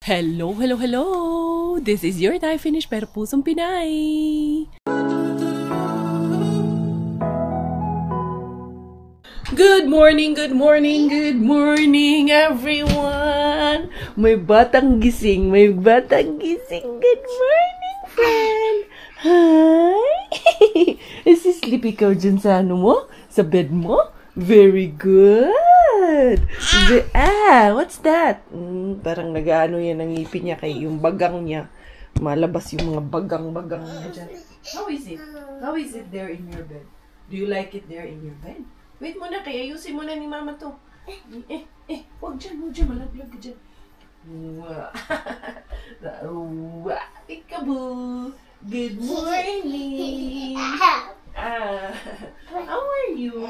Hello, hello, hello! This is your Thai Finish pero pusong Pinay! Good morning, good morning, good morning, everyone! May batang gising, may batang gising. Good morning, friend! Hi! Is he sleepy ka dyan sa ano mo? Sa bed mo? Very good! What's that? Parang nag-ano yan ang ngipin niya kay yung bagang niya. Malabas yung mga bagang-bagang niya dyan. How is it? How is it there in your bed? Do you like it there in your bed? Wait muna, kaya ayusin muna ni mama to. Huwag dyan, malaglag ka dyan. Peekaboo! Good morning! How are you?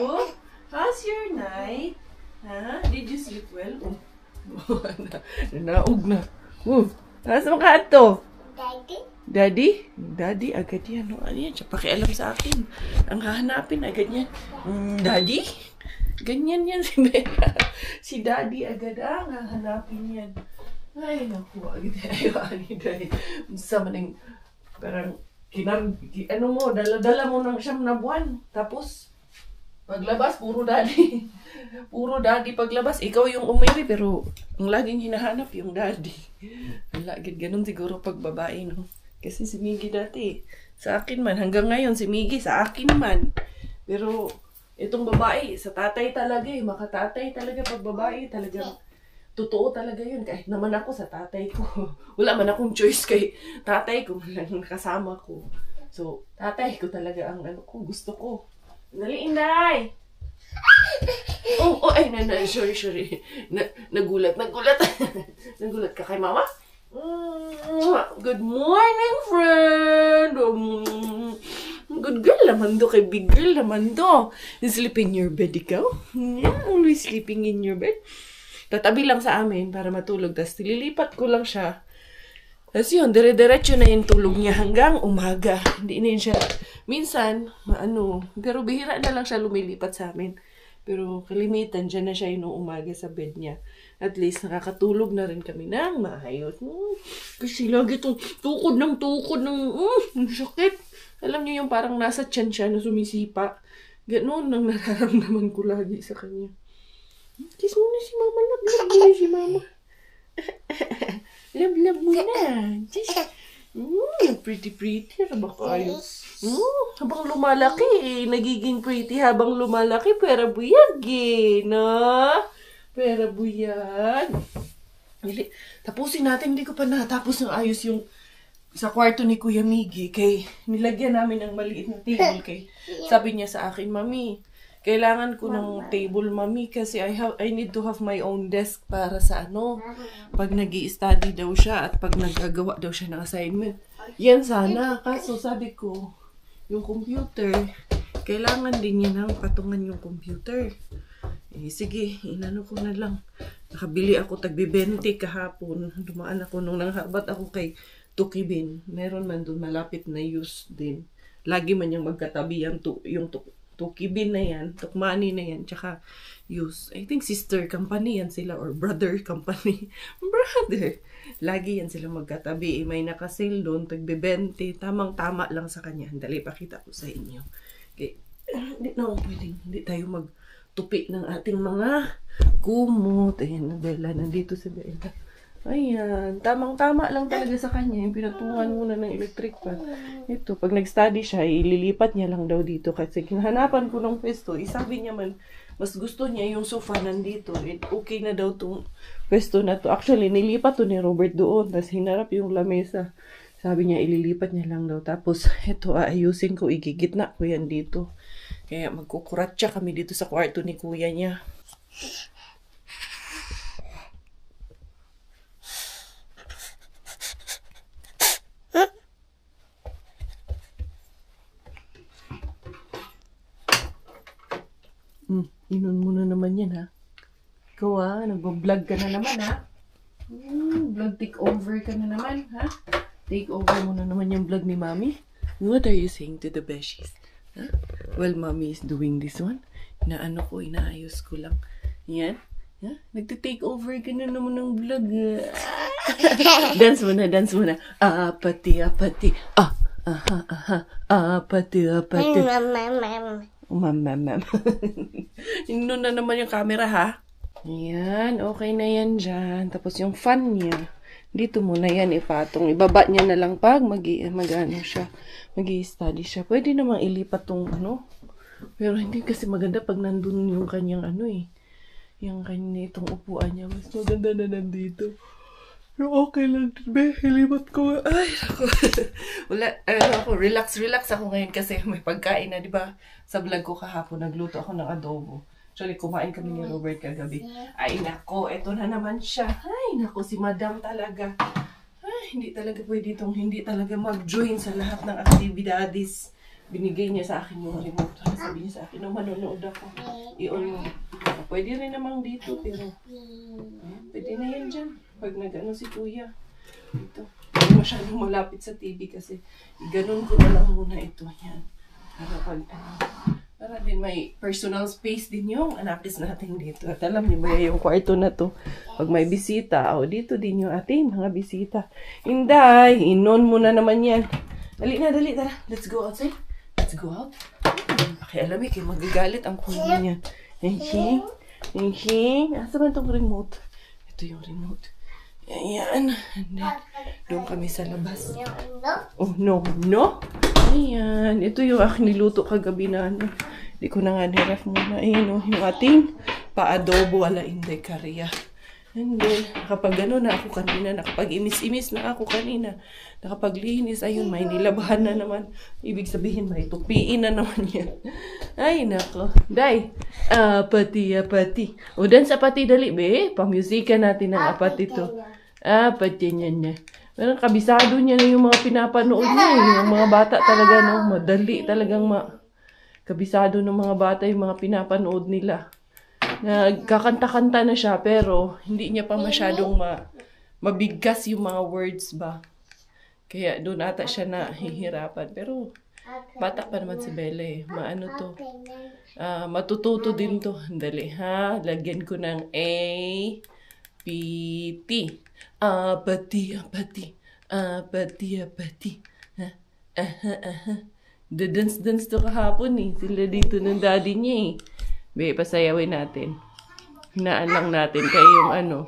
How's your night? Huh? Did you sleep well? Nanaog na. Nasa ka to? Daddy? Daddy? Daddy, agad yan. Ano yan? Siya pakialam sa akin. Ang hahanapin, agad yan. Daddy? Ganyan yan si Bella. Si Daddy agad ang hahanapin yan. Ay, naku. Ayaw ni Daddy. Sama ng parang ano mo, dala mo ng 9 na buwan. Tapos, paglabas, puro Daddy. Puro Daddy paglabas. Ikaw yung umiri, pero ang laging hinahanap yung Daddy. Ang laging ganun siguro pag babae, no? Kasi si Miggy dati, sa akin man. Hanggang ngayon, si Miggy sa akin man. Pero, itong babae, sa tatay talaga eh. Makatatay talaga pag babae. Talagang, totoo talaga yun. Kahit naman ako sa tatay ko. Wala man akong choice kay tatay ko. Nakasama ko. So, tatay ko talaga ang ano ko, gusto ko. Dali, Inday! Sorry. Nagulat. Nagulat ka kay mama? Good morning, friend! Good girl naman do, kay big girl naman do. Sleep in your bed, ikaw? Yeah, always sleeping in your bed. Tatabi lang sa amin para matulog. Tapos nililipat ko lang siya. Tapos yun, dire-diretso na yung tulog niya hanggang umaga. Hindi na siya, minsan, pero bihira na lang siya lumilipat sa amin. Pero kalimitan, dyan na siya yung umaga sa bed niya. At least, nakakatulog na rin kami ng maayos. Kasi lagi itong tukod ng sakit. Alam niyo yung parang nasa tiyan siya na sumisipa. Ganoon ang nararamdaman ko lagi sa kanya. Kiss mo na si mama, love mo na si mama. Love mo na. Pretty. Habang kayo. Habang lumalaki, nagiging pretty habang lumalaki. Pero buyag no? Pero buyag. Tapusin natin, hindi ko pa natapos ng ayos yung sa kwarto ni Kuya Miggy. Kay nilagyan namin ng maliit na table. Kay sabi niya sa akin, Mami, kailangan ko ng table, Mami, kasi I need to have my own desk para sa pag nag-i-study daw siya at pag nagagawa daw siya ng assignment. Yan sana. Kaso sabi ko, yung computer, kailangan din niya ng patungan yung computer. Sige, inano ko na lang. Nakabili ako tagbi-20 kahapon. Dumaan ako nung nanghabat ako kay Tukibin. Meron man doon malapit na use din. Lagi man yung magkatabi yung Tukibin na yan, Tukmani na yan, tsaka use. I think sister company yan sila or brother company. Brother! Lagi yan sila magkatabi. May nakasale doon, tagbi-20. Tamang-tama lang sa kanya. Dali, pakita ko sa inyo. Okay. Hindi tayo magtupi ng ating mga kumot. Ayan na Bella, nandito si Bella. Ayan, tamang-tama lang talaga sa kanya. Yung pinatungan muna ng electric fan. Ito, pag nag-study siya, ililipat niya lang daw dito. Kasi kinahanapan ko ng pwesto. Sabi niya man, mas gusto niya yung sofa nandito. Okay na daw itong pwesto na to. Actually, nilipat to ni Robert doon. Tapos hinarap yung lamesa. Sabi niya, ililipat niya lang daw. Tapos, ito, aayusin ko. Igigitna ko yan dito. Kaya magkukuratsa kami dito sa kwarto ni kuya niya. Inon mo na naman yan, ha? Ikaw, nag-vlog ka na naman, ha? Vlog take over ka na naman, ha? Take over mo na naman yung vlog ni Mommy. What are you saying to the beshies? Huh? Well, Mommy is doing this one. Inaayos ko lang. Yan. Nagte-take over ka na naman ng vlog. Dance muna, dance muna. Apati, apati. Apati, apati. Mam. Inon na naman yung camera, ha? Ayan, okay na yan dyan. Tapos yung fan niya, dito muna yan ipatong. Ibaba niya na lang pag mag-ano siya. Mag-i-study siya. Pwede namang ilipat tong ano. Pero hindi kasi maganda pag nandun yung kanyang ano eh. Yung kanya itong upuan niya. Mas maganda na nandito. Pero okay lang. Be, hilipat ko. Ay, ako. Wala, ako, relax ako ngayon kasi may pagkain na, di ba? Sa vlog ko kahapon, nagluto ako ng adobo. Actually, kumain kami ni Robert kagabi. Ay, nako, eto na naman siya. Ay, nako, si Madam talaga. Ay, hindi talaga pwede itong hindi talaga mag-join sa lahat ng aktibidades. Binigay niya sa akin yung remote. Sabi niya sa akin, nung manonood ako, i-on mo. Pwede rin namang dito, pero pwede na yan dyan. Pag nag-ano si Kuya. Ito. Hindi masyadong malapit sa TV kasi ganun ko na lang muna ito. Yan. Para din may personal space din yung anakis natin dito. At alam niyo ba yung kwarto na to? Pag may bisita, dito din yung ating mga bisita. Inday, inon mo na naman yan. Dali na, dali. Tara, let's go outside. Let's go out. Pakialamig, magagalit ang kuya niya. Hing. Asa ba itong remote? Ito yung remote. Ayan. Doon kami sa labas. Oh, no. Ayan. Ito yung aking niluto kagabi na ano. Hindi ko na nga niref muna. Ayan, yung ating pa-adobo ala Inday Caria. And then, nakapag ano na ako kanina, nakapag-imis-imis na ako kanina, nakapaglinis, ayun, may nilabahan na naman. Ibig sabihin, may tupiin na naman yan. Ay, nako. Day, apati. O, dance apati dali, be. Pamusika natin ng apati to. Apati niya. Pero kabisado niya na yung mga pinapanood niya. Yung mga bata talaga, no, madali talagang kabisado ng mga bata yung mga pinapanood nila. Nagkakanta-kanta na siya pero hindi niya pa masyadong mabigkas yung mga words ba. Kaya doon ata siya nahihirapan. Pero bata pa naman si Bella eh. Maano to. Matututo din to. Dali ha. Lagyan ko ng A, P, T. Apati. Dance to kahapon eh. Sila dito ng daddy niya eh. Be, pasayawin natin. Hinaan lang natin kayo yung ano.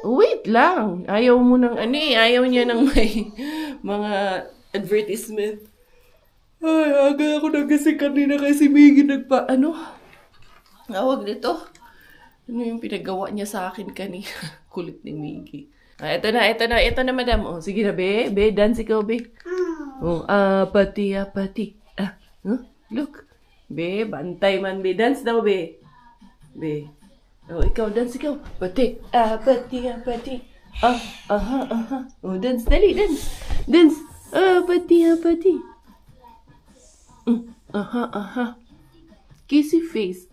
Wait lang. Ayaw mo ng ano eh. Ayaw niya ng may mga advertisement. Ay, aga ako nagising kanina kasi Miggy awag dito. Ano yung pinagawa niya sa akin kanina? Kulit ni Miggy. Ito na madam. Oh, sige na, be. Be, dance ikaw, be. Oh, apati. Look. Be, bantay man, be. Dance daw, be. Be. Oh, ikaw, dance ikaw. Pati. Oh, dance. Dali, dance. Dance. Pati. Kissy face.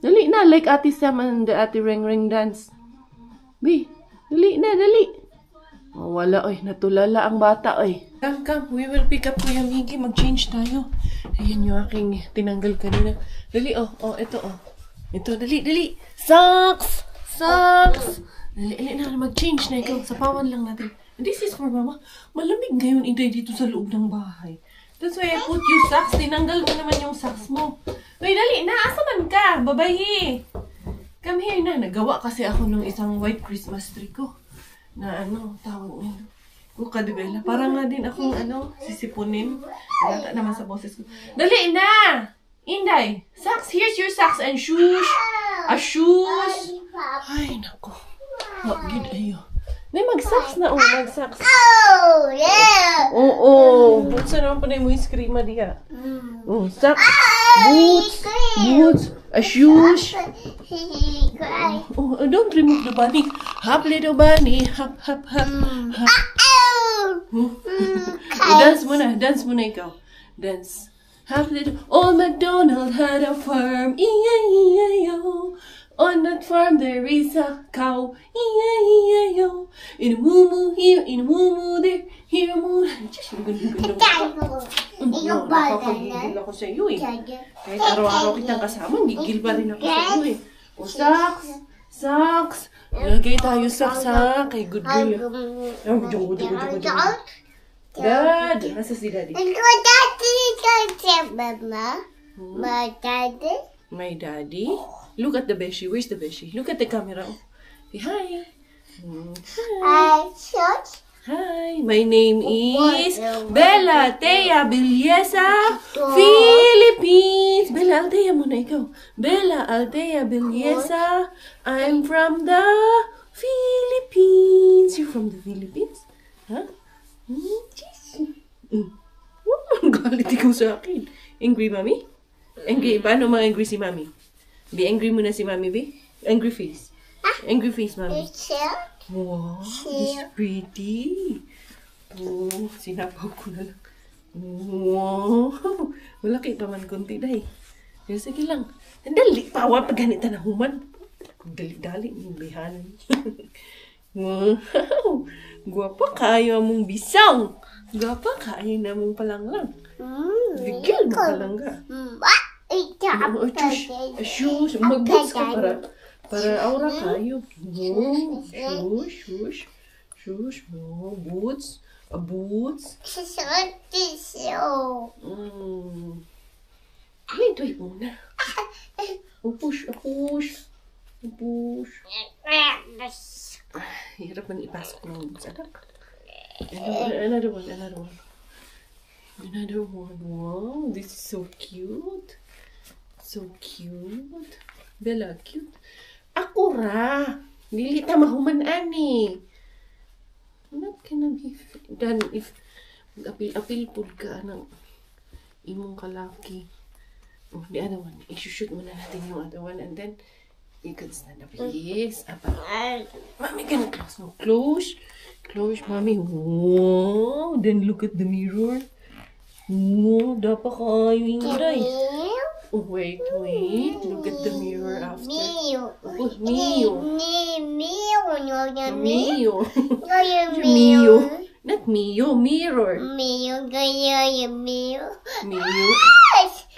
Dali na, like Ate Sam and the Ate Reng dance. Be, dali. Oh, wala, oy. Natulala ang bata, oy. Come. We will pick up Kuya Miggy. Mag-change tayo. Ayan yung aking tinanggal kanina. Dali, ito. Ito, dali. Socks! Dali na, mag-change na ikaw. Sapawan lang natin. This is for Mama. Malamig ngayon, Inday, dito sa loob ng bahay. That's why I put you socks. Tinanggal mo naman yung socks mo. Uy, dali na. Asa man ka? Babayi. Come here na. Nagawa kasi ako ng isang white Christmas tree ko. Na tawag nyo. Kadibela. Parang nga din akong sisipunin. Nagata naman sa boses ko. Dali na! Inday! Socks! Here's your socks and shoes! Shoes! Ay, nako. Wagid ayo. May mag-socks na. Mag-socks. Oh, yeah! Oo. Boots na naman pa na yung screama diya. Socks. Boots. Shoes. Don't remove the bunny. Hop, little bunny. Hop. Dance muna ikaw. Dance. Hop, little. Old MacDonald had a farm. E-I-E-I-O. On that farm there is a cow. E-I-E-I-O. In a moo-moo here, in a moo-moo there. Here a moo. Nakapagigil ako sa iyo eh. Kahit araw-araw kitang kasama, gigil pa rin ako sa iyo eh. O socks. Socks. Lagay tayo socks, ha? Kay good girl. Dad. Nasa si Daddy? My daddy. Look at the beshi. Where's the beshi? Look at the camera. Say hi. Hi. My name is Bella Thea Bilyesa, Philippines. Bella Althea muna ikaw. Bella Althea Bilyesa. I'm from the Philippines. You're from the Philippines? Huh? Galit ikaw sa akin. Angry, Mommy? Angry. Paano ma-angry si Mommy? Be angry muna si Mommy, be? Angry face. Angry face, Mommy. Wow, this pretty. Oh, sinapaw ko na lang. Wow. Malaki pa man kunti, day. Sige lang. Dali, pawa pag ganita na human. Dali-dali, yung bihanan. Wow. Guwapa kayo mong bisang. Guwapa kayo na mong palanglang. Bigil mo palangga. Shush. Mag-boots ka para aura kayo. Shush. No, boots. Boots. Wait muna. Push. Hirap man ipasok ng boots, anak. Another one. Wow, this is so cute. Bella, cute. Ako ra. Dili ta mahuman ani. Not gonna be done if mag-apil pud ka ng imong kalaki. Oh, the other one. I-shoot muna natin yung other one and then you can stand up. Yes. Mommy can close. No, close, Mommy. Wow. Then look at the mirror. Wow, dapat kayo ingay. Oh, wait. Look at the mirror after. Mio. Not Mio, mirror. Mio.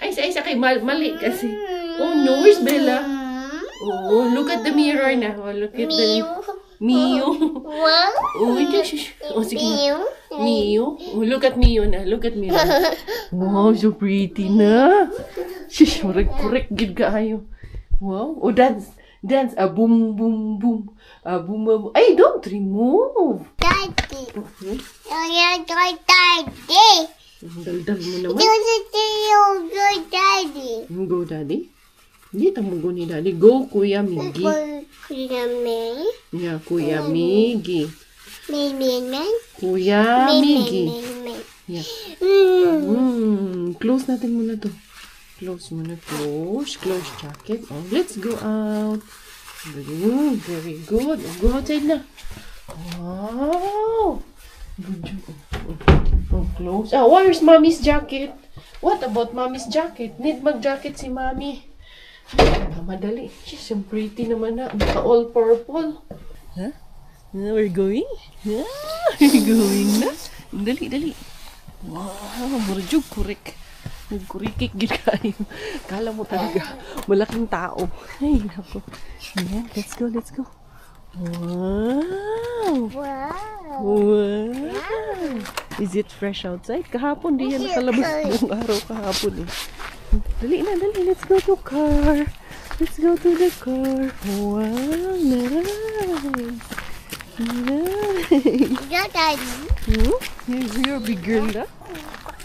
Ay, kay mali kasi. Oh, no, where's Bella? Oh, look at the mirror na. Oh, look at the Mio. Oh, sige na. Mio. Oh, look at Mio na. Look at Mio. Wow, so pretty na. Shish, correct gid kaayo. Wow. Oh, dance. Boom. Boom. Ay, don't remove. Daddy. Daldal mo naman. Go, Daddy. Hindi tamo go ni Daddy. Go, Kuya Miggy. Yeah, Kuya Miggy. Kuya Miggy. Yeah. Close natin muna to. Close jacket. Oh, let's go out. Very good. Go outside na. Wow. Good job. Oh, close. Where's Mommy's jacket? What about Mommy's jacket? Need mag-jacket si Mommy. Madali. She's so pretty naman na. All purple. Huh? We're going? Yeah, we're going na. Dali. Wow, murjug correct. Nagkurikik gid kayo. Kala mo talaga malaking tao. Ay, nako. Yan, let's go. Wow. Is it fresh outside? Kahapon di yan nakalabas buong araw kahapon eh. Dali na. Let's go to car. Let's go to the car. Wow, nice. You're a big girl na?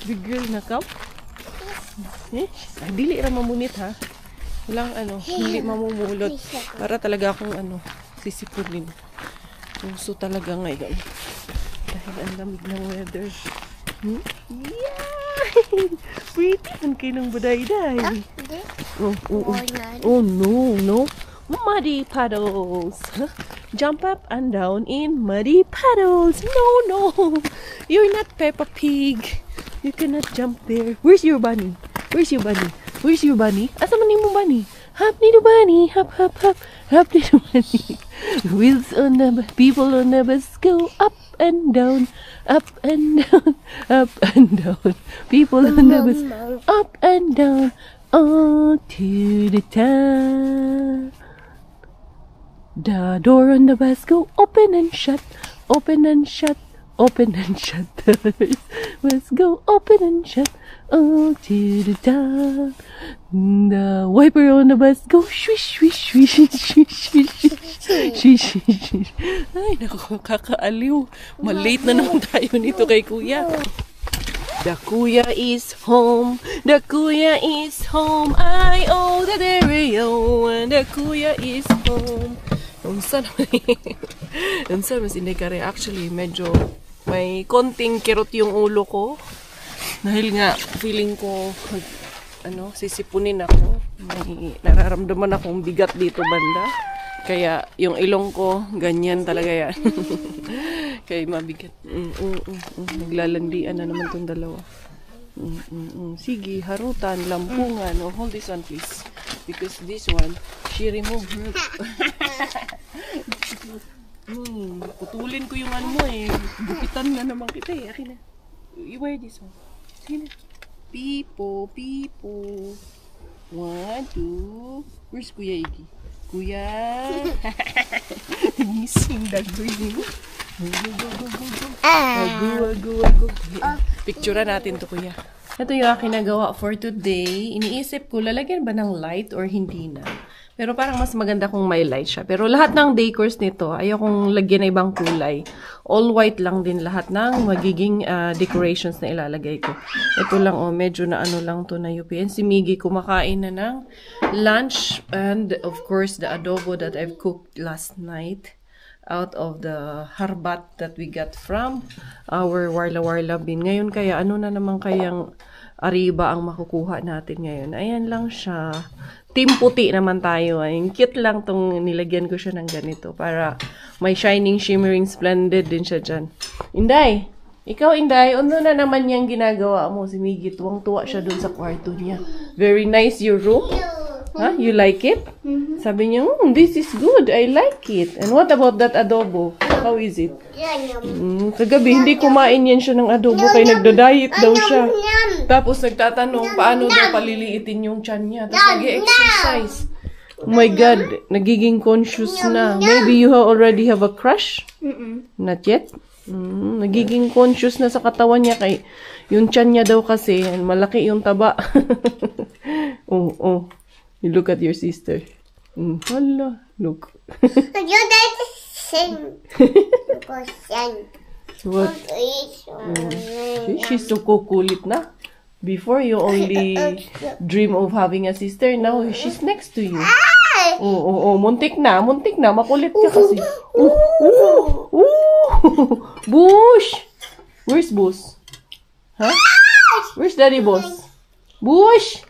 Big girl na ka? Dili ra mamunit ha. Walang hindi mamumulot. Para talaga akong sisipunin. Puso talaga ngayon. Dahil ang lamig ng weather. Yeah! Pretty man kayo ng buday-day. Oh no. Muddy puddles. Jump up and down in muddy puddles. No. You're not Peppa Pig. You cannot jump there. Where's your bunny? Asa man yung bunny? Hop little bunny. Hop. Hop little bunny. Wheels on the people on the bus go up and down. Up and down. People on the bus up and down. On to the town. The door on the bus go open and shut, open and shut, open and shut. Bus go open and shut, oh to the top. The wiper on the bus go swish, swish, swish, swish, swish, swish, swish, swish. Ay, naku, kakaaliw. Malate na naman tayo nito kay Kuya. The Kuya is home, the Kuya is home. I owe the stereo, and the Kuya is home. Unsa mas hindi ka rin. Actually, medyo may konting kirot yung ulo ko. Dahil nga, feeling ko, sisipunin ako. May nararamdaman akong bigat dito banda. Kaya, yung ilong ko, ganyan talaga yan. Kaya mabigat. Naglalandian na naman tong dalawa. Sige, harutan, lampungan. Oh, hold this one, please. Because this one, she removed her. Putulin ko yung ano mo eh. Bukitan na naman kita eh. Akin na. You wear this one. Sige na. Pipo, pipo. 1, 2. Where's Kuya Iggy? Kuya. Ngising dagoy mo. Ago. Picturean natin to, Kuya. Ito yung aking nagawa for today. Iniisip ko, lalagyan ba ng light or hindi na? Pero parang mas maganda kung may light siya. Pero lahat ng decors nito, ayaw kong lagyan ng ibang kulay. All white lang din lahat ng magiging decorations na ilalagay ko. Ito lang, medyo na ano lang to na UPN. Si Miggy kumakain na ng lunch. And of course, the adobo that I've cooked last night out of the harbat that we got from our Warla bin. Ngayon kaya, ano na naman kayang ariba ang makukuha natin ngayon? Ayan lang siya. Team puti naman tayo. Ay, cute lang tong nilagyan ko siya ng ganito para may shining, shimmering, splendid din siya dyan. Inday! Ikaw, Inday, ano na naman yung ginagawa mo? Si Miggy, tuwang-tuwa siya dun sa kwarto niya. Very nice your room. Huh? You like it? Sabi niya, this is good. I like it. And what about that adobo? How is it? Kagabi, hindi kumain yan siya ng adobo kaya nagda-diet daw siya. Tapos nagtatanong, paano daw paliliitin yung tiyan niya. Tapos nag-exercise. Oh my God, nagiging conscious na. Maybe you already have a crush? Not yet? Nagiging conscious na sa katawan niya kay yung tiyan niya daw kasi malaki yung taba. Oh. You look at your sister. Hala, look. What? She's so kukulit na. Before, you only dream of having a sister. Now, she's next to you. Muntik na. Makulit ka kasi. Bush! Where's Bush? Huh? Where's Daddy Boss? Bush!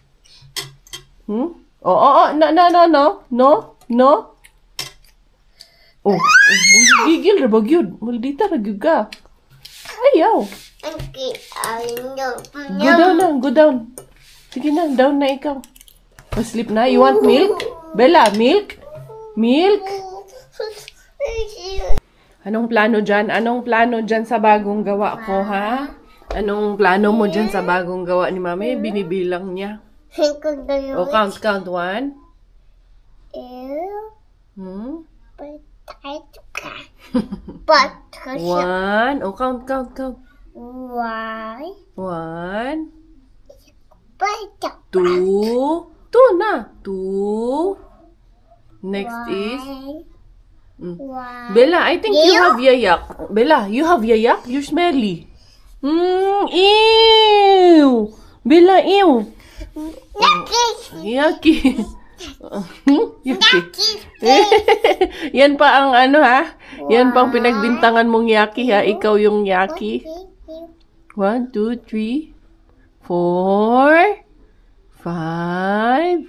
No. Gigil ra ba gyud? Maldita ra gyud ka. Ayaw. Go down. Sige na, down na ikaw. Sleep na. You want milk? Bella, milk? Milk? Anong plano dyan sa bagong gawa ko, ha? Anong plano mo dyan sa bagong gawa ni Mama? Binibilang niya. Count. 1. One. Count. 1. 2. 2 na. 2. Next is Bella, I think you have yayak. Bella, you have yayak? You're smelly. Ew. Bella, ew. Yucky. Yan pa ang ha? Yan pang pinagbintangan mong yucky, ha? Ikaw yung yucky. 1, 2, 3, 4, 5,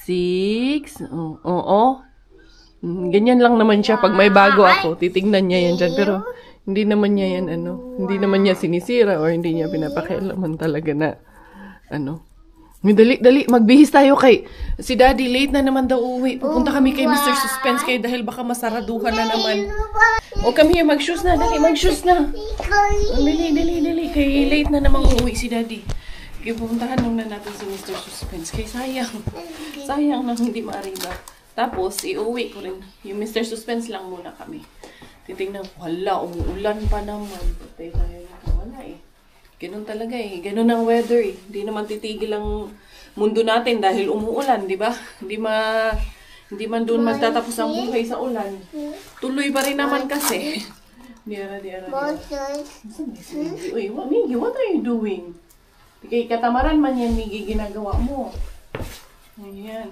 6. Ganyan lang naman siya. Pag may bago ako, titignan niya yan dyan. Pero, hindi naman niya yan, hindi naman niya sinisira or hindi niya pinapakialaman talaga na, Dali, magbihis tayo kay si Daddy. Late na naman daw uwi. Pupunta kami kay Mr. Suspense kay dahil baka masaraduhan na naman. O kami here, mag-shoes na. Dali, mag-shoes na. Dali. Kay late na naman uwi si Daddy. Kaya pupuntahan lang na natin si Mr. Suspense. Kay sayang. Sayang na hindi maariba. Tapos, iuwi ko rin. Yung Mr. Suspense lang muna kami. Titingnan ko, hala, umuulan pa naman. Patay tayo na. Wala eh. Ganun talaga eh. Ganun ang weather eh. Hindi naman titigil ang mundo natin dahil umuulan, di ba? Hindi man doon magtatapos ang buhay sa ulan. Tuloy pa rin naman kasi. Diara. Uy, Miggy, what are you doing? Kay katamaran man yan, Miggy, ginagawa mo. Ayan.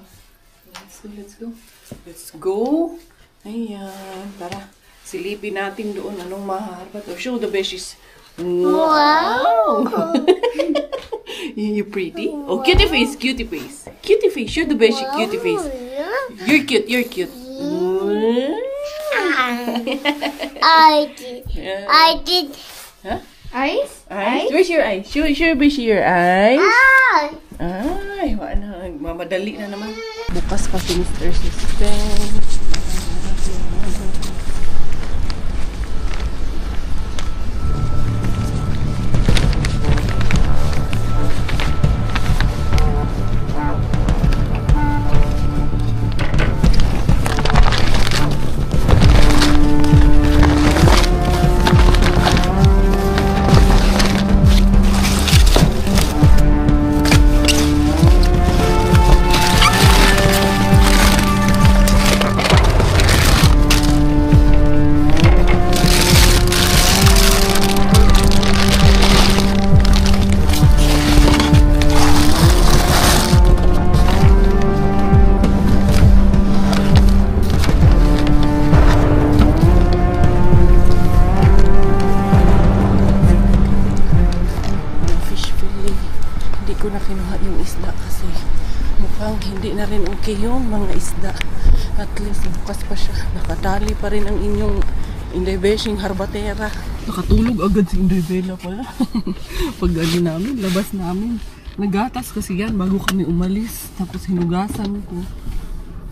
Let's go. Ayan. Tara. Silipin natin doon. Anong maharap to? Show the beshies. Wow! You pretty? Oh, cutie face. Cutie face. Show the beshi. Cutie face. You're cute. I did. Huh? Eyes? Where's your eyes? Show beshi your eyes. Ah. Ay, wala. Mamadali na naman. Bukas pa si Mr. Suspense. Hindi na rin okay yung mga isda. At least bukas pa siya. Nakatali pa rin ang inyong Inday Beshing Harbatera. Nakatulog agad si Inday Bella pala. Pag namin, labas namin. Nagatas kasi yan bago kami umalis. Tapos hinugasan ko.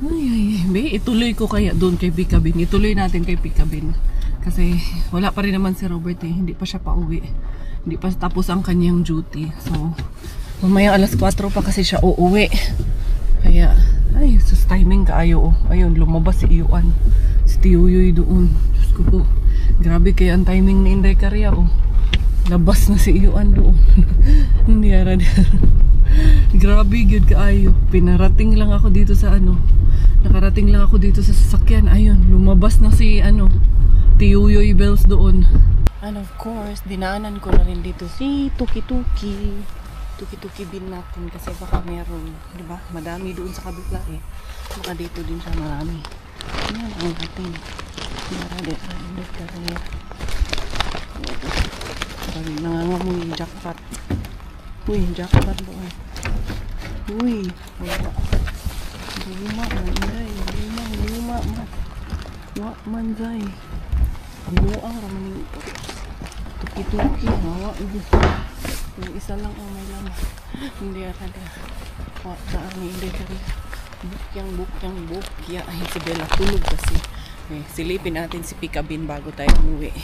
Ay, ituloy ko kaya doon kay Pikabin. Ituloy natin kay Pikabin. Kasi wala pa rin naman si Robert eh. Hindi pa siya pauwi. Hindi pa tapos ang kanyang duty. So, mamaya alas 4 pa kasi siya uuwi. Kaya, ay, sus timing kaayo oh. Ayun, lumabas si Iyuan. Si Tiyuyoy doon. Diyos ko po. Grabe kaya ang timing ni Inday Karya oh. Labas na si Iyuan doon. Hindi ara. Grabe yun kaayo. Pinarating lang ako dito sa ano. Nakarating lang ako dito sa sasakyan. Ayun, lumabas na si ano. Tiyuyoy Bells doon. And of course, dinaanan ko na rin dito si Tuki-Tuki. Tuki-Tuki bin natin kasi baka meron, di ba? Madami doon sa kabila eh. Baka dito din siya marami. Yan ang ating marami. Parang nangangamoy jackpot. Uy, jackpot doon. Uy, wala. Luma manzay. Luma man. Wak manzay. Buang ramaning Tuki-Tuki. Hawa ito. Yung isa lang ang may laman. Hindi ada. Saan hindi kari. Bukyang. Ay, si Bella tulog kasi. Eh, silipin natin si Pikabin bago tayo umuwi.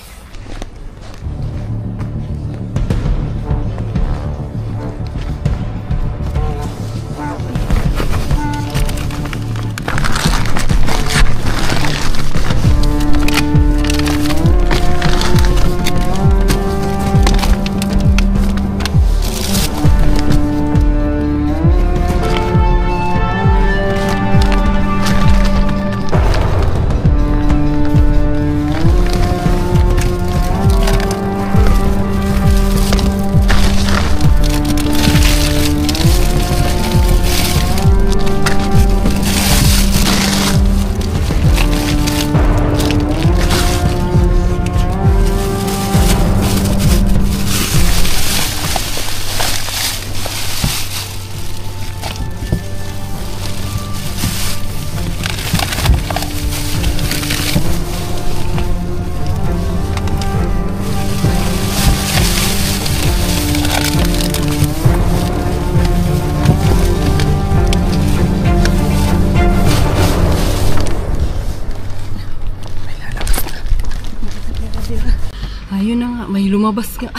Ayun na nga, may lumabas nga.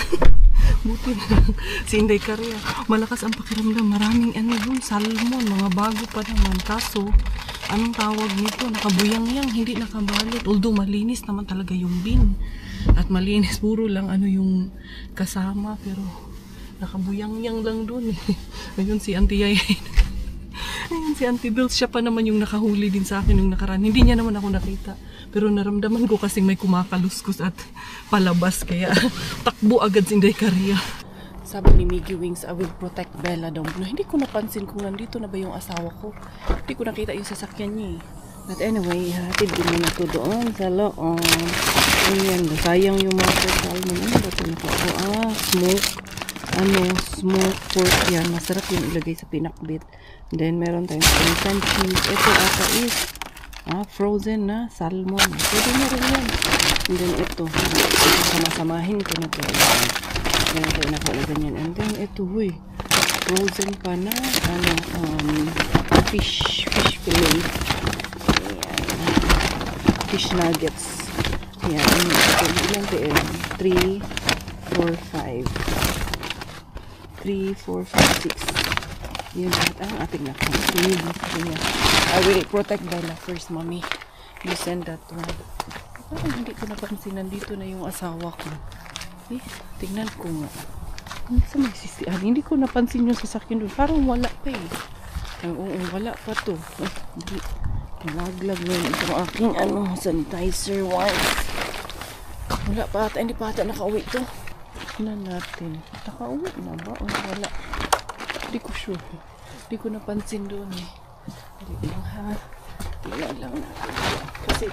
Buti na lang. Si Inday Karya, malakas ang pakiramdam. Maraming ano doon, salmon, mga bago pa naman. Kaso, anong tawag nito, nakabuyang-yang, hindi nakabalot. Although malinis naman talaga yung bin. At malinis, puro lang ano yung kasama, pero nakabuyang-yang lang dun eh. Ayun si Auntie Yay. Ayun si Auntie Bills, siya pa naman yung nakahuli din sa akin yung nakaraan. Hindi niya naman ako nakita. Pero naramdaman ko kasing may kumakaluskos at palabas, kaya takbo agad si Inday Karia. Sabi ni Miggy Wings, I will protect Bella daw. No, hindi ko napansin kung nandito na ba yung asawa ko. Hindi ko nakita yung sasakyan niya eh. But anyway, hatid din mo na to doon sa loob. Ayan, sayang yung mga salmon. Ano ba ito nakakuha? Smoke pork yan. Masarap yung ilagay sa pinakbit. Then, meron tayong frozen cheese. Ito ata is frozen na salmon. Pwede na rin yan. And then, ito. Sama-samahin ko na ito. Ganyan tayo nakalagyan yan. And then, ito, huy. Frozen pa na, fish fillet. Ayan. Fish nuggets. Ayan. Ilan ito eh? 3, 4, 5. 3, 4, 5, 6. Yun lahat ang ating lakon. I will protect Bella first, mommy. You send that one. Parang hindi ko napansin. Nandito na yung asawa ko. Eh, tingnan ko nga. Sa may sisian, hindi ko napansin yung sasakyan doon. Parang wala pa eh. Oo, wala pa to. Nalaglag na itong aking sanitizer wipes. Wala pa ata, hindi pa ata nakauwi to. Tignan natin. Nakauwi na ba? O wala? Hindi ko sure. Hindi ko napansin doon eh. Hindi lang ha. Tingnan lang natin. Kasi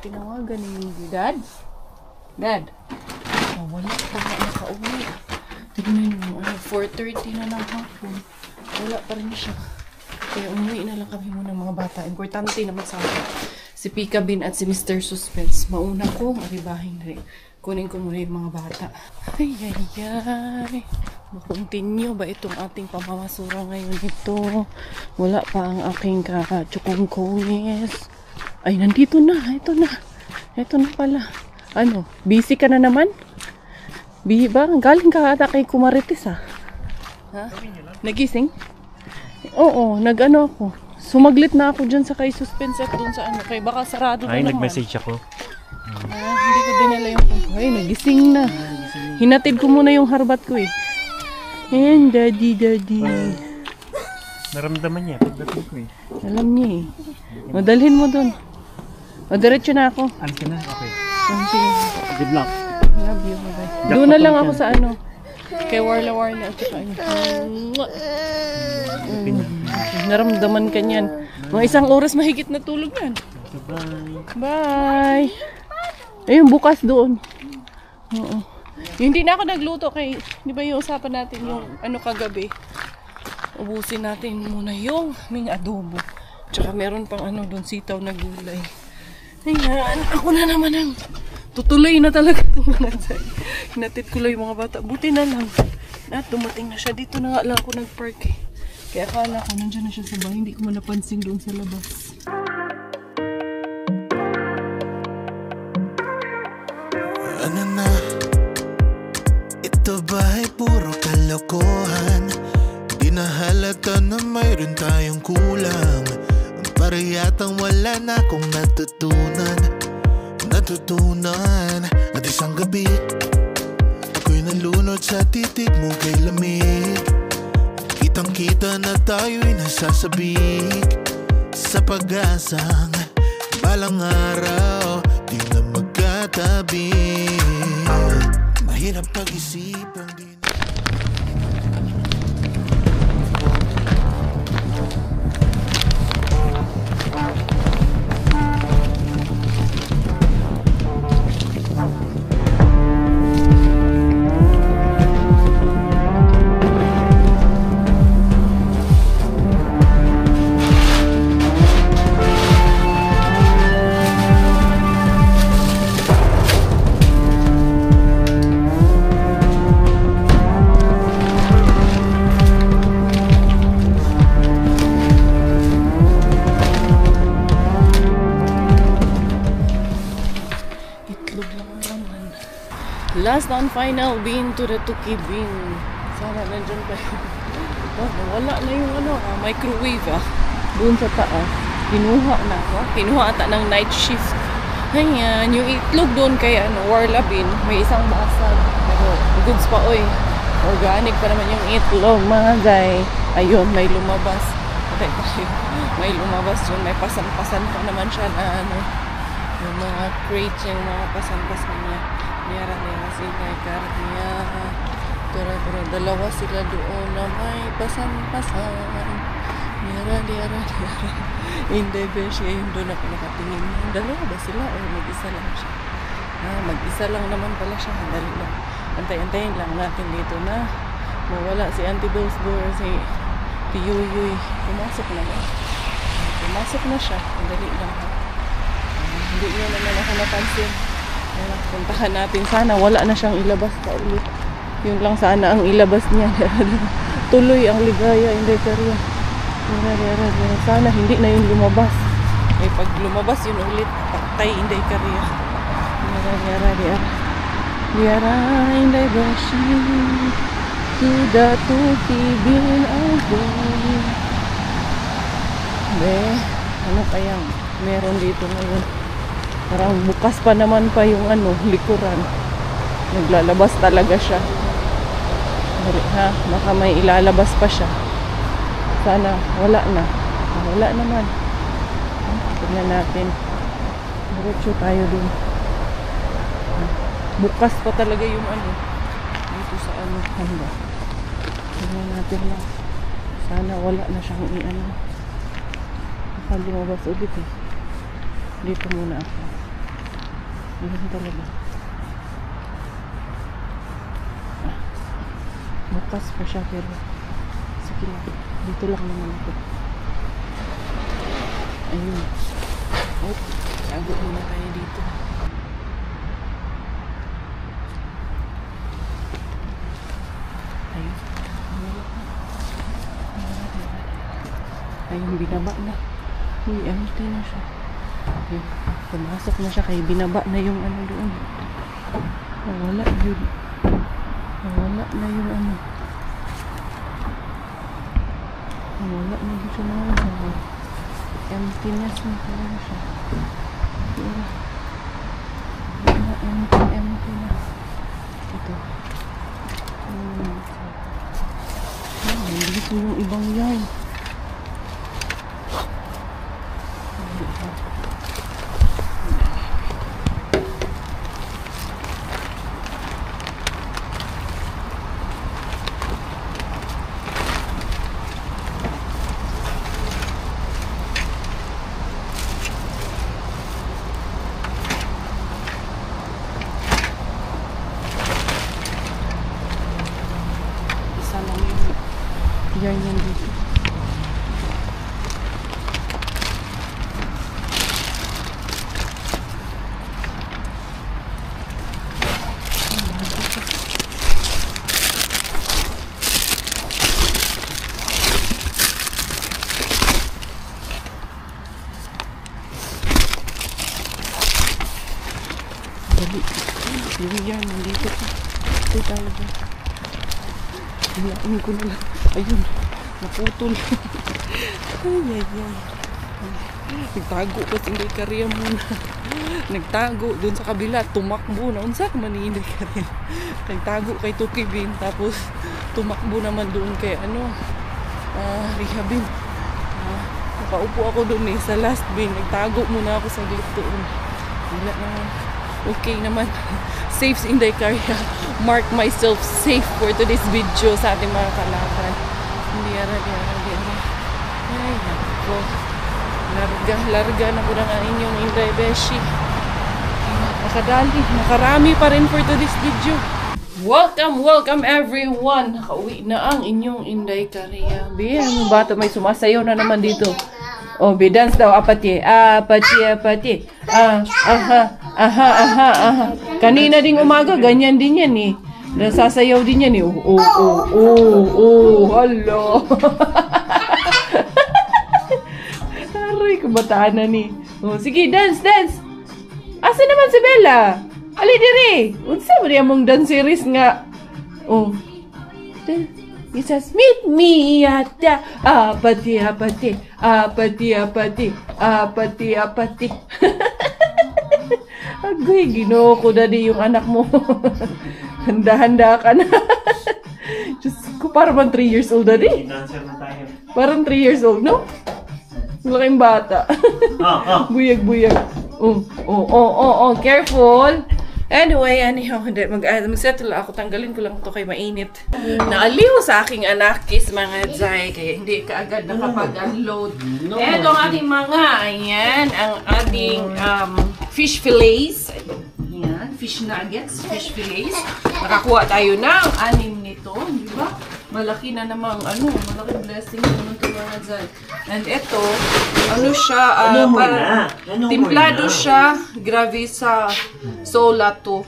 tinawagan ni Dad. Dad. Oh, wala pa nga nakauwi. Tignan mo, 4:30 na ng hapon. Wala pa rin siya. Kaya umuwi na lang kami muna mga bata. Importante naman sa akin. Si Pika Bin at si Mr. Suspense. Mauna ko, maribahin rin. Kunin ko muna yung mga bata. Ay. Makontinue ba itong ating pamamasura ngayon ito? Wala pa ang aking kakachukongkonges. Ay, nandito na. Ito na. Ito na pala. Ano? Busy ka na naman? Ba? Galing ka ata kay Kumarites ha? Nagising? Oo, nag-ano ako. Sumaglit na ako dyan sa kay Suspense at dun sa ano. Kay baka sarado na naman. Nag-message ako. Hindi ko dinala yung phone ko. Ay, nagising na. Hinatid ko muna yung harbat ko eh. And daddy. Naramdaman niya pagdating ko eh. Alam niya eh. Madalhin mo dun. O, diretso na ako. Alis ka na? Okay. Sige. Good luck. Love you. Bye-bye. Doon na lang ako sa ano. Kay Warla at saka ano. Naramdaman ka niyan. Mga 1 oras mahigit na tulog yan. Bye. Ayun, bukas doon. Oo. Hindi na ako nagluto kay, di ba yung usapan natin yung ano kagabi. Ubusin natin muna yung ming adobo. Tsaka meron pang ano doon, sitaw na gulay. Ayan, ako na naman ang tutuloy na talaga itong mga hinatid ko lang yung mga bata. Buti na lang. At dumating na siya. Dito na nga lang ako nag-park eh. Kaya akala ko nandiyan na siya sa bahay. Hindi ko man napansin doon sa labas. Ano na? Ito ba ay puro kalokohan? Di na halata na mayroon tayong kulang. Para yatang wala na akong natutunan. At isang gabi ako'y nalunod sa titig mo kay lamig. Kitang kita na tayo'y nasasabik sa pag-asang balang araw di na magkatabi. Mahirap pag-isipang di na last and final bin to the Tuki bin. Sana nandyan pa yun. Oh, wala na yung ano, microwave doon sa taas. Kinuha na ako. Kinuha ata ng night shift. Ayan, yung itlog doon kay Warlabin, may isang basag. Pero goods pa, oy. Organic pa naman yung itlog, mga guy. Ayun, may lumabas. May lumabas yun. May pasan-pasan pa naman siya na yung mga crates, yung mga pasan-pasan niya. Niyara sila, karniya. Pero dalawa sila doon na may pasan-pasan. Niyara. Hindi ba siya yung doon ako nakatingin. Dalawa ba sila o mag-isa lang siya? Mag-isa lang naman pala siya. Dali lang. Antay-antayin lang natin dito na mawala si Auntie Dosbor, si Piyuyuy. Pumasok na siya. Dali lang. Hindi niya naman ako napansin. Puntahan natin. Sana wala na siyang ilabas pa ulit. Yun lang sana ang ilabas niya. Tuloy ang ligaya. Hindi karya. Sana hindi na yung lumabas. Pag lumabas yun ulit, patay. Hindi karya. Yara hindi bashi. Tidak tutibin ako. Ano kayang meron dito ngayon? Parang bukas pa naman pa yung likuran. Naglalabas talaga siya. Baka may ilalabas pa siya. Sana wala na. Wala naman. Tignan natin. Diretso tayo dun. Bukas pa talaga yung dito sa handa. Tignan natin lang. Sana wala na siyang baka lumabas ulit eh. Dito muna ako. Ganun talaga. Bukas pa siya pero sige lang. Dito lang naman ako. Ayun. Tago muna tayo dito. Ayun, binaba na. Uy, empty na siya. Ayun, pumasok na siya kaya binaba na yung doon. Wala yun. Wala na yung wala na dito na emptiness na talaga siya. Empty na. Ito. Dito yung ibang yarn. Yarn yan dito. Dali. Yung yarn nandito pa. Ito talaga. Hilain ko na lang. Ayun. Naputol. Ay. Nagtago kasi hindi karya muna. Nagtago dun sa kabila. Tumakbo na. Unsa ka man hindi karya. Nagtago kay Tuki Bin. Tapos tumakbo naman doon kay Rihabin. Nakaupo ako doon sa last bin. Nagtago muna ako sa glito. Wala naman. Okay naman. Safe in the area. Mark myself safe for today's video sa ating mga kalaban. Diara. Ay, nako. Larga na po na ang inyong Inday Beshi. Nakarami pa rin for today's video. Welcome everyone. Nakauwi na ang inyong Inday Karya. Ang bata may sumasayaw na naman dito. Oh, dance daw, apati. Aha. Kanina ding umaga, ganyan din yan eh. Nasasayaw din yan eh. Hello. Aray, kabataan na ni. Oh, sige, dance. Asa naman si Bella? Ali diri. Unsa ba niya mong dance series nga? Oh. It says, meet me at the apati, apati, apati, apati, apati, apati. Agoy, ginoo ko na di yung anak mo. Handa-handa ka na. Diyos ko, parang 3 years old na di. Parang 3 years old, no? Malaking bata. Buyag-buyag. Careful. Anyway, mag-settle ako. Tanggalin ko lang ito kay mainit. Naaliw sa aking anak, kiss mga Zay. Kaya hindi ka agad nakapag-unload. Ito ang ating mga, ayan, ang ating fish fillets. Ayan, fish nuggets, fish fillets. Nakakuha tayo ng 6 nito, di ba? Malaki na namang, malaking blessing naman ito mga Zay. And ito, siya, timplado siya, grabe sa sola to.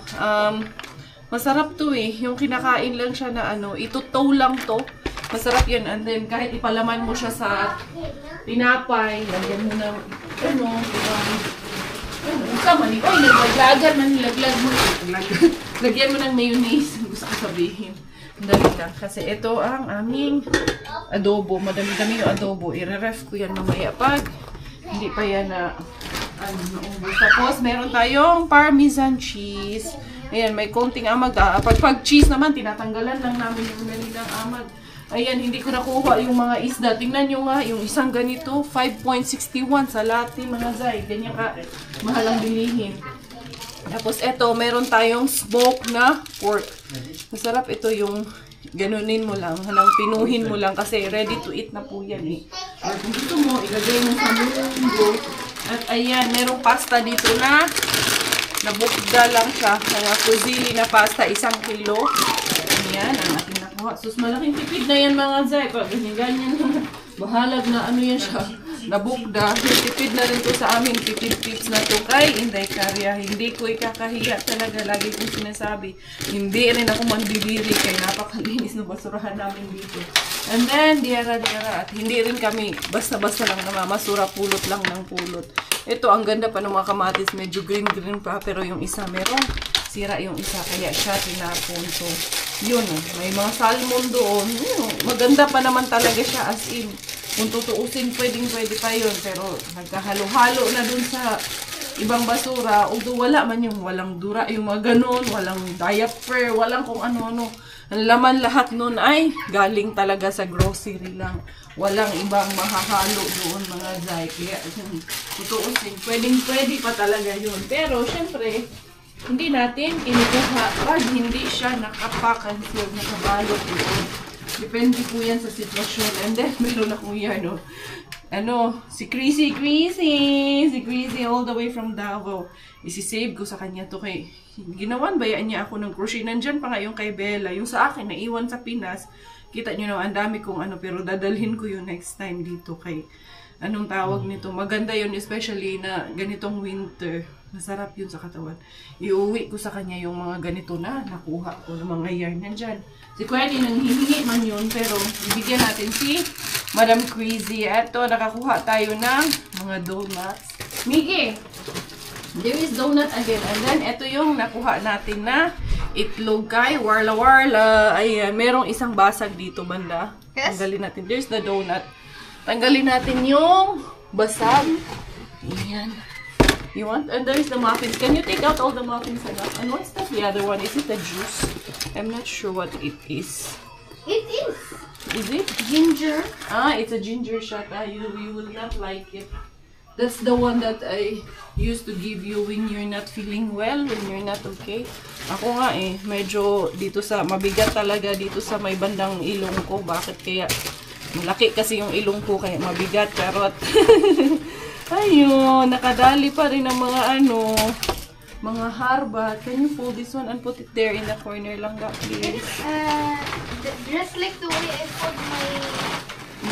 Masarap to eh. Yung kinakain lang siya na itutow lang to. Masarap yan. And then, kahit ipalaman mo siya sa tinapay, lagyan mo ng, lagyan mo ng mayonnaise. Gusto ko sabihin. Dali lang. Kasi ito ang aming adobo. Madami-dami yung adobo. I-ref ko yan mamaya pag hindi pa yan na naubos. Tapos, meron tayong parmesan cheese. Ayan, may konting amag. Pag cheese naman, tinatanggalan lang namin yung nanilang amag. Ayan, hindi ko nakuha yung mga isda. Tingnan nyo nga, yung isang ganito, 5.61 sa lati mga Zay. Ganyan ka, mahalang bilihin. Tapos eto, meron tayong smoke na pork. Masarap ito yung ganunin mo lang, pinuhin mo lang kasi ready to eat na po yan eh. Or kung gusto mo, ilagay mo sa mundo. At ayan, merong pasta dito na nabukda lang siya. Kaya fusilli na pasta, 1 kilo. Ayan, ang ating nakuha. Sus, malaking tipid na yan mga Zay. Pag ganyan bahalag na yan siya. Nabukda. Tipid na rin to sa aming tipid tips na to kay Inday Karya. Hindi ko ikakahiya talaga. Lagi kong sinasabi. Hindi rin ako mandidiri kay napakalinis na basurahan namin dito. And then, diara. At hindi rin kami basta-basta lang namamasura. Pulot lang ng pulot. Ito, ang ganda pa ng mga kamatis. Medyo green-green pa. Pero yung isa, merong sira yung isa. Kaya siya tinapon. So, yun. May mga salmon doon. Maganda pa naman talaga siya as in. Kung tutuusin, pwede pa yun. Pero nagkahalo-halo na dun sa ibang basura. Although wala man yung walang dura, yung mga ganun, walang diaper, walang kung ano-ano. Ang laman lahat nun ay galing talaga sa grocery lang. Walang ibang mahahalo doon mga Zay. Kaya tutuusin, pwede pa talaga yun. Pero syempre, hindi natin kinukuha pag hindi siya nakapack and seal, nakabalot doon. Depende po yan sa sitwasyon. And then, meron akong yan, si Chrissy all the way from Davao. Isi-save ko sa kanya to kay ginawan, bayaan niya ako ng crochet. Nandyan pa nga yung kay Bella. Yung sa akin, naiwan sa Pinas. Kita nyo ang dami kong pero dadalhin ko yung next time dito kay, anong tawag nito. Maganda yun, especially na ganitong winter. Masarap yun sa katawan. Iuwi ko sa kanya yung mga ganito na nakuha ko ng mga yarn. Nandyan. Si Kuwede nanghihingi man yun, pero ibigyan natin si Madam Crazy. Eto, nakakuha tayo ng mga donuts. Miggy! There is donut again. And then, eto yung nakuha natin na itlog kay Warla. Ayan, merong isang basag dito, banda. Yes. Tanggalin natin. There's the donut. Tanggalin natin yung basag. Ayan. You want? And there's the muffins. Can you take out all the muffins enough? And what's that? The other one? Is it the juice? I'm not sure what it is. It is. Is it? Ginger. It's a ginger shot. You will not like it. That's the one that I used to give you when you're not feeling well, when you're not okay. Ako nga medyo dito sa, mabigat talaga dito sa may bandang ilong ko. Bakit kaya? Malaki kasi yung ilong ko kaya mabigat. Charot. Ayun, nakadali pa rin ang mga mga harbat. Can you fold this one and put it there in the corner lang, please? Just like the way I fold my...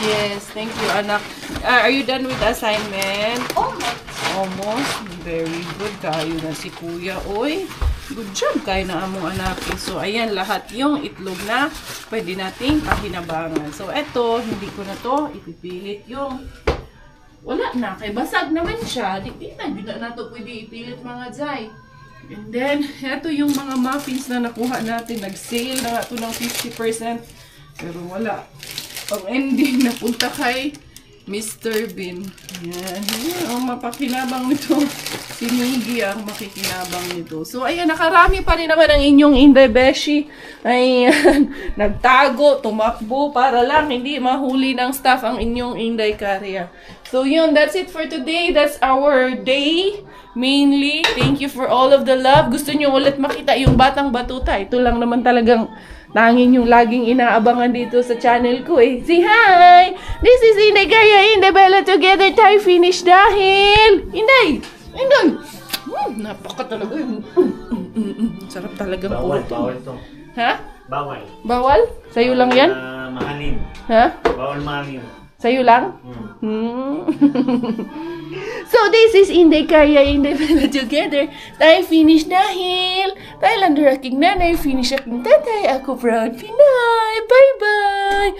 Yes, thank you, anak. Are you done with the assignment? Almost. Very good. Kayo na si Kuya. Oy, good job kayo na among anak. So, ayan, lahat yung itlog na pwede nating pakinabangan. So, eto, hindi ko na to ipipilit yung... Wala na, kay basag naman siya. Di na to pwede ipilit mga Zay. And then, eto yung mga muffins na nakuha natin. Nag-sale na ito ng 50%. Pero wala. Ang ending napunta kay Mr. Bean. Ayan. Ang mapakinabang nito. Si Miggy ang makikinabang nito. So, ayan, nakarami pa rin naman ang inyong Inday Beshi. Ayan, nagtago, tumakbo para lang hindi mahuli ng staff ang inyong Inday Karya. So, yun, that's it for today. That's our day. Mainly, thank you for all of the love. Gusto nyo ulit makita yung Batang Batuta. Ito lang naman talagang tanging yung laging inaabangan dito sa channel ko eh. Say hi! This is Inday Karya, Inday Bella together. Tayo finish dahil Inday! Inday! Napaka talaga yun. Sarap talagang po. Bawal to. Ha? Bawal. Bawal? Sa'yo lang yan? Mahalin. Ha? Bawal mahalin. Sa'yo lang? So, this is Inday Karya, Inday Bella together. Tayo finish dahil dahil ang aking nanay, finish aking tatay. Ako proud Pinay. Bye-bye!